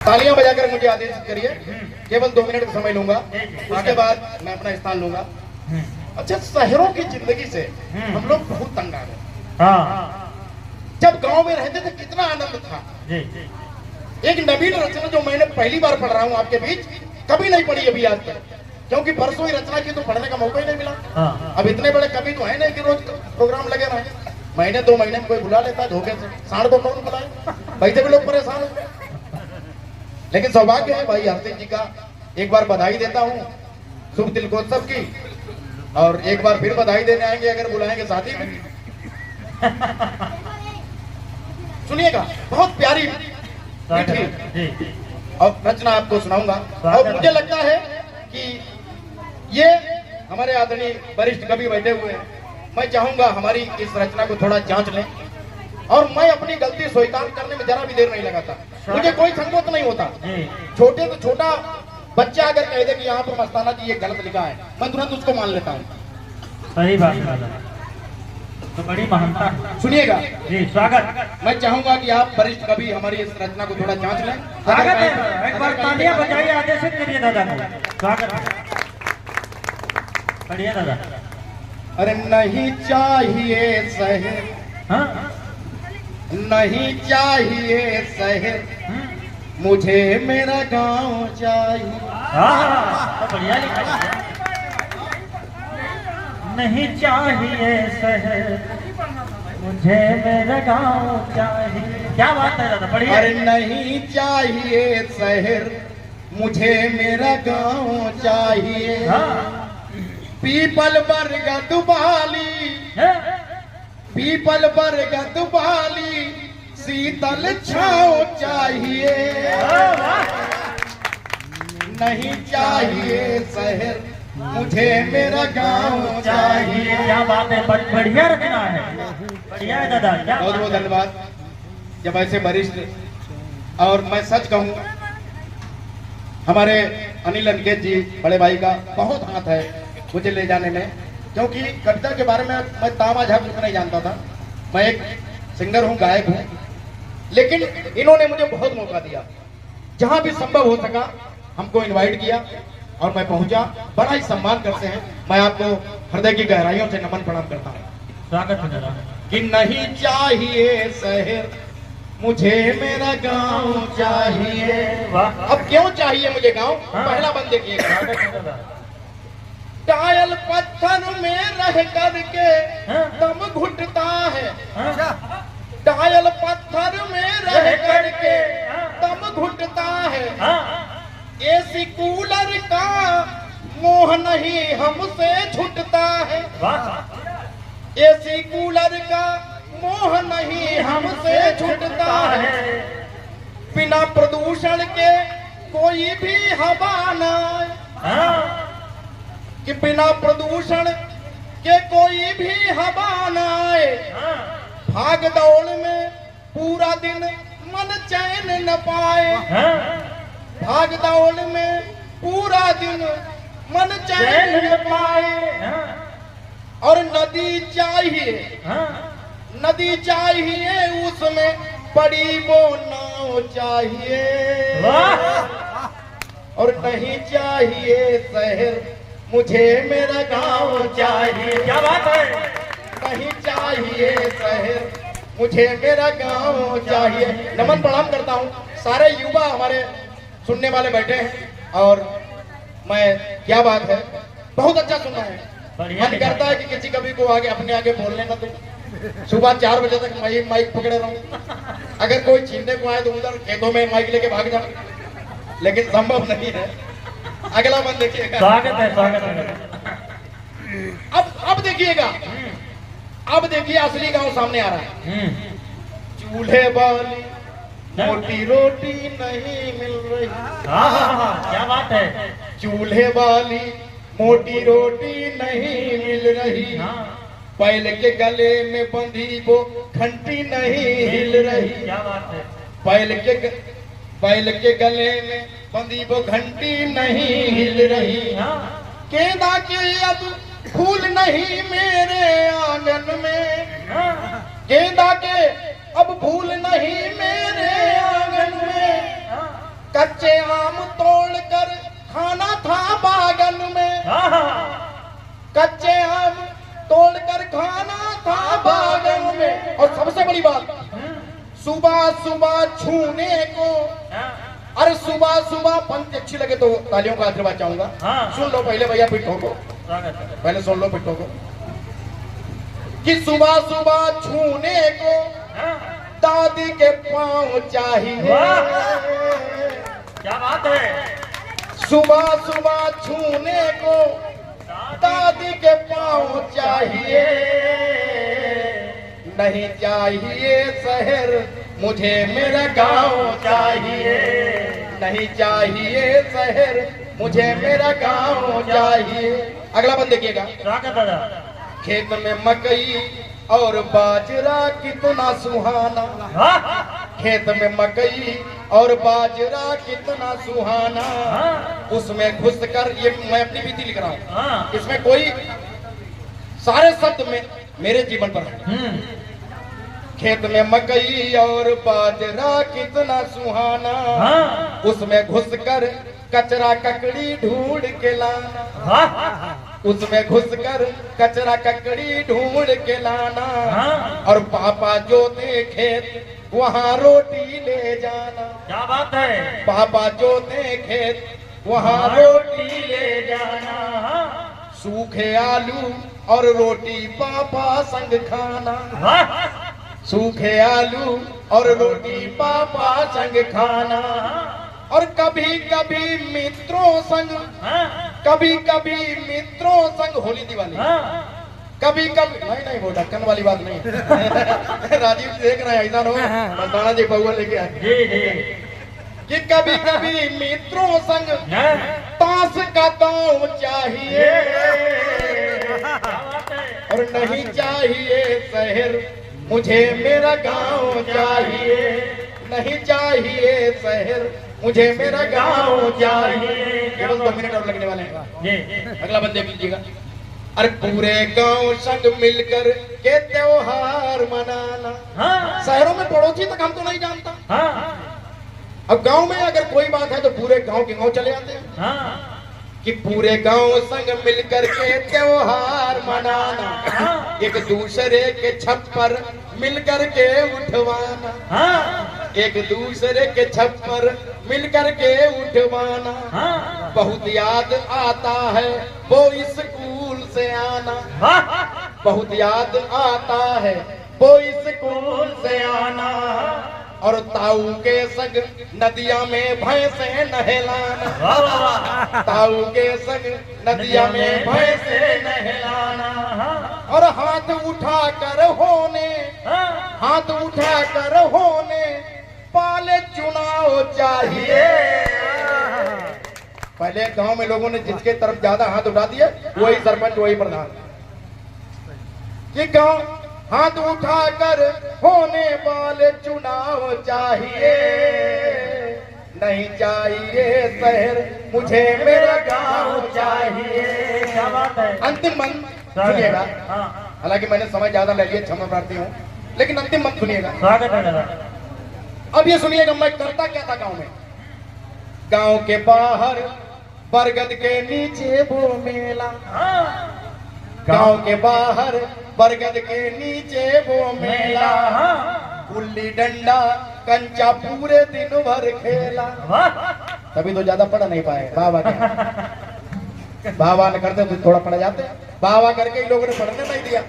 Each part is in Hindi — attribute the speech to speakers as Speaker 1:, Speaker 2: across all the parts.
Speaker 1: तालियां बजाकर मुझे आदेश करिए। केवल 2 मिनट का समय लूंगा, उसके बाद मैं अपना स्थान लूंगा। अच्छा, शहरों की जिंदगी से हम लोग बहुत तंग आ गए। जब गांव में रहते थे कितना आनंद था। एक नवीन रचना जो मैंने पहली बार पढ़ रहा हूँ आपके बीच, कभी नहीं पढ़ी अभी आज तक, क्योंकि परसों ही रचना की तो पढ़ने का मौका ही नहीं मिला। अब इतने बड़े कवि तो है नहीं कि रोज प्रोग्राम लगे रहे। महीने 2 महीने में कोई बुला लेता है धोखे से, साढ़ को कौन बुलाए, वैसे भी लोग परेशान हो। लेकिन सौभाग्य है भाई हरसिंह जी का, एक बार बधाई देता हूँ शुभ तिलकोत्सव की, और एक बार फिर बधाई देने आएंगे अगर बुलाएंगे शादी में। सुनिएगा, बहुत प्यारी मीठी और रचना आपको सुनाऊंगा। और मुझे लगता है कि ये हमारे आदरणीय वरिष्ठ कवि बैठे हुए हैं, मैं चाहूंगा हमारी इस रचना को थोड़ा जांच लें, और मैं अपनी गलती स्वीकार करने में जरा भी देर नहीं लगाता। मुझे कोई संकोच नहीं होता। छोटे से छोटा बच्चा अगर कह दे कि यहाँ पर मस्ताना जी ये गलत लिखा है, मैं तुरंत उसको मान लेता हूँ।
Speaker 2: सही बात है, तो बड़ी महानता।
Speaker 1: सुनिएगा
Speaker 2: जी, स्वागत।
Speaker 1: मैं चाहूंगा कि आप वरिष्ठ कवि हमारी इस रचना को थोड़ा जांच लें।
Speaker 2: स्वागत है, एक बार तालियां बजाइए, आदेशित करिए दादा को। स्वागत है, बढ़िया दादा।
Speaker 1: अरे नहीं चाहिए शहर, नहीं चाहिए शहर, मुझे मेरा गांव चाहिए।
Speaker 2: तो बढ़िया लिखा है। नहीं चाहिए शहर, मुझे मेरा गांव चाहिए। क्या बात है दादा, बढ़िया।
Speaker 1: अरे नहीं चाहिए शहर, मुझे मेरा गांव चाहिए। पीपल बरगद वाली, पीपल बरगद वाली शीतल छाँव चाहिए। नहीं चाहिए शहर, मुझे मेरा गांव चाहिए।
Speaker 2: क्या बात है, बढ़िया रचना है, बढ़िया है दादा। क्या
Speaker 1: बहुत बहुत धन्यवाद। जब ऐसे वरिष्ठ, और मैं सच कहूँ हमारे अनिल अंकेत जी बड़े भाई का बहुत हाथ है मुझे ले जाने में, क्योंकि कविता के बारे में मैं तामा झाप नहीं जानता था। मैं एक सिंगर हूँ, गायक हूँ, लेकिन इन्होंने मुझे बहुत मौका दिया। जहां भी संभव हो सका हमको इनवाइट किया और मैं पहुंचा। बड़ा ही सम्मान करते हैं। मैं आपको हृदय की गहराइयों से नमन प्रणाम करता हूँ।
Speaker 2: स्वागत है दादा।
Speaker 1: कि नहीं चाहिए शहर, मुझे मेरा गांव चाहिए। अब क्यों चाहिए मुझे गांव? पहला बंद देखिएगा। टायल पत्थर में रह करके दम घुटता है, टायल पत्थर में रह करके दम घुटता है। एसी कूलर का मोह नहीं हमसे छूटता है, एसी कूलर का मोह नहीं हमसे छूटता है। बिना प्रदूषण के कोई भी हवा न, कि बिना प्रदूषण के कोई भी हवा न आए। भाग दौड़ में पूरा दिन मन चैन न पाए, भाग दौड़ में पूरा दिन मन चैन न पाए। और नदी चाहिए, नदी चाहिए, उसमें बड़ी वो नाव चाहिए। और नहीं चाहिए शहर, मुझे मेरा गांव चाहिए।
Speaker 2: क्या बात है।
Speaker 1: नहीं चाहिए शहर, मुझे मेरा गांव चाहिए। नमन प्रणाम करता हूँ। सारे युवा हमारे सुनने वाले बैठे हैं, और मैं, क्या बात है, बहुत अच्छा सुन रहे हैं। मन करता है कि किसी कवि को आगे अपने आगे बोलने ना दूं। सुबह 4 बजे तक मैं माइक पकड़े रहूं। अगर कोई छीनने को आए तो उधर खेतों में माइक लेके भाग जाऊं, लेकिन संभव नहीं है। अगला मन देखिएगा।
Speaker 2: स्वागत है, स्वागत है।
Speaker 1: अब देखिएगा, अब देखिए असली गांव सामने आ रहा है। चूल्हे वाली मोटी रोटी नहीं मिल रही।
Speaker 2: क्या बात है।
Speaker 1: चूल्हे वाली मोटी रोटी नहीं मिल रही। बैल के गले में बंधी वो घंटी नहीं हिल रही।
Speaker 2: क्या बात है।
Speaker 1: बैल के गले में बंधी वो घंटी नहीं हिल रही। गेंदा के अब फूल नहीं मेरे आंगन में, गेंदा के अब फूल नहीं मेरे आंगन में। कच्चे आम तोड़कर खाना था बागन में, कच्चे आम तोड़कर खाना था बागन में। और सबसे बड़ी बात, सुबह सुबह छूने को, अरे सुबह सुबह पंक्ति अच्छी लगे तो तालियों का आशीर्वाद चाहूंगा। सुन लो पहले भैया पिट्ठों को, पहले सुन लो पिट्ठों को, कि सुबह सुबह छूने को दादी के पाँव चाहिए।
Speaker 2: क्या बात है।
Speaker 1: सुबह सुबह छूने को दादी के पाँव चाहिए, नहीं चाहिए शहर मुझे मेरा गांव चाहिए, नहीं चाहिए शहर मुझे मेरा गांव चाहिए। अगला बंद देखिएगा। खेत में मकई और बाजरा कितना सुहाना, खेत में मकई और बाजरा कितना सुहाना, उसमें घुसकर, ये मैं अपनी बीती लिख रहा हूँ, इसमें कोई सारे शब्द में मेरे जीवन पर है। खेत में मकई और बाजरा कितना सुहाना, उसमें घुसकर कचरा ककड़ी ढूंढ के लाना, उसमें घुसकर कचरा ककड़ी ढूंढ के लाना, और पापा जोते खेत वहाँ रोटी ले जाना।
Speaker 2: क्या बात है।
Speaker 1: पापा जोते खेत वहाँ रोटी ले जाना, सूखे आलू और रोटी पापा संग खाना, सूखे आलू और रोटी पापा संग खाना, और कभी कभी मित्रों संग, कभी कभी मित्रों संग, होली दिवाली, कभी कभी, नहीं वो ढक्कन वाली बात नहीं है राजीव देख रहे हैं, ऐसा हो मस्ताना जी बहुआ लेके आए, कि कभी कभी मित्रों संग ताश का दांव चाहिए, और नहीं चाहिए शहर मुझे मेरा गांव चाहिए, नहीं चाहिए शहर मुझे मेरा गांव चाहिए। केवल 2 मिनट और लगने वाले हैं। अगला बंद देख लीजिएगा। अरे पूरे गांव संग मिलकर के त्योहार मनाना, शहरों में पड़ोसी तक हम तो नहीं जानता, अब गांव में अगर कोई बात है तो पूरे गांव के गांव चले आते हैं, कि पूरे गांव संग मिलकर के त्योहार मनाना, एक दूसरे के छप्पर मिलकर के उठवाना, एक दूसरे के छप्पर मिलकर के उठवाना, बहुत याद आता है वो स्कूल से आना, बहुत याद आता है वो स्कूल से आना, और ताऊ के संग नदिया में भैंसे नहलाना, ताऊ के संग नदिया में भैंसे नहलाना, और हाथ उठा कर होने, हाथ उठा कर होने पाले चुनाव चाहिए। पहले गांव में लोगों ने जिसके तरफ ज्यादा हाथ उठा दिया वही सरपंच वही प्रधान, कि गांव हाथ उठाकर होने वाले चुनाव चाहिए, नहीं चाहिए शहर मुझे मेरा गांव चाहिए। अंतिम मंत्र सुनिएगा, हालांकि मैंने समय ज्यादा ले लिया, क्षमा प्रार्थी हूँ, लेकिन अंतिम मंत्र सुनिएगा। अब ये सुनिएगा मैं करता क्या था गांव में। गांव के बाहर बरगद के नीचे वो मेला, गांव के बाहर बरगद के नीचे वो मेला, गुल्ली डंडा कंचा पूरे दिन भर खेला। तभी तो ज्यादा पढ़ नहीं पाए, बाबा के बाबा ने करते तो थोड़ा पढ़ जाते, बाबा करके ही लोगों ने पढ़ने नहीं दिया।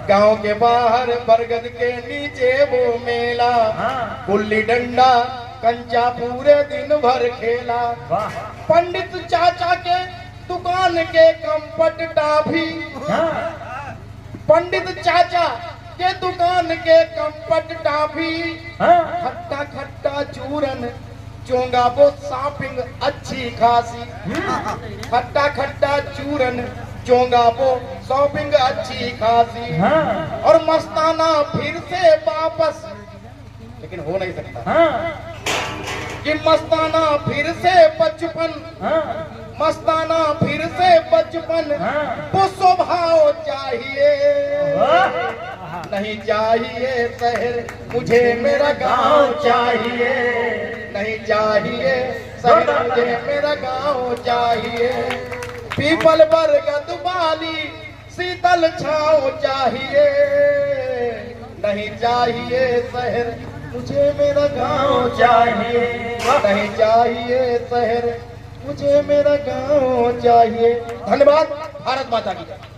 Speaker 1: गांव के बाहर बरगद के नीचे वो मेला, गुल्ली डंडा कंचा पूरे दिन भर खेला, पंडित चाचा के दुकान के कंपट टाफी, पंडित चाचा के दुकान के कंपट टाफी, खट्टा खट्टा चूरन चोंगा वो शॉपिंग अच्छी खासी, खट्टा खट्टा चूरन चोंगा वो शॉपिंग अच्छी खासी, और मस्ताना फिर से वापस, लेकिन हो नहीं सकता कि मस्ताना फिर से बचपन, मस्ताना फिर से बचपन वो स्वभाव चाहिए, नहीं चाहिए शहर मुझे मेरा गांव चाहिए, नहीं चाहिए शहर, मुझे मेरा गाँव चाहिए। पीपल बरगद वाली शीतल छाँव चाहिए, नहीं चाहिए शहर, मुझे मेरा गाँव चाहिए। नहीं चाहिए शहर, मुझे मेरा गाँव चाहिए। धन्यवाद। भारत माता की जय।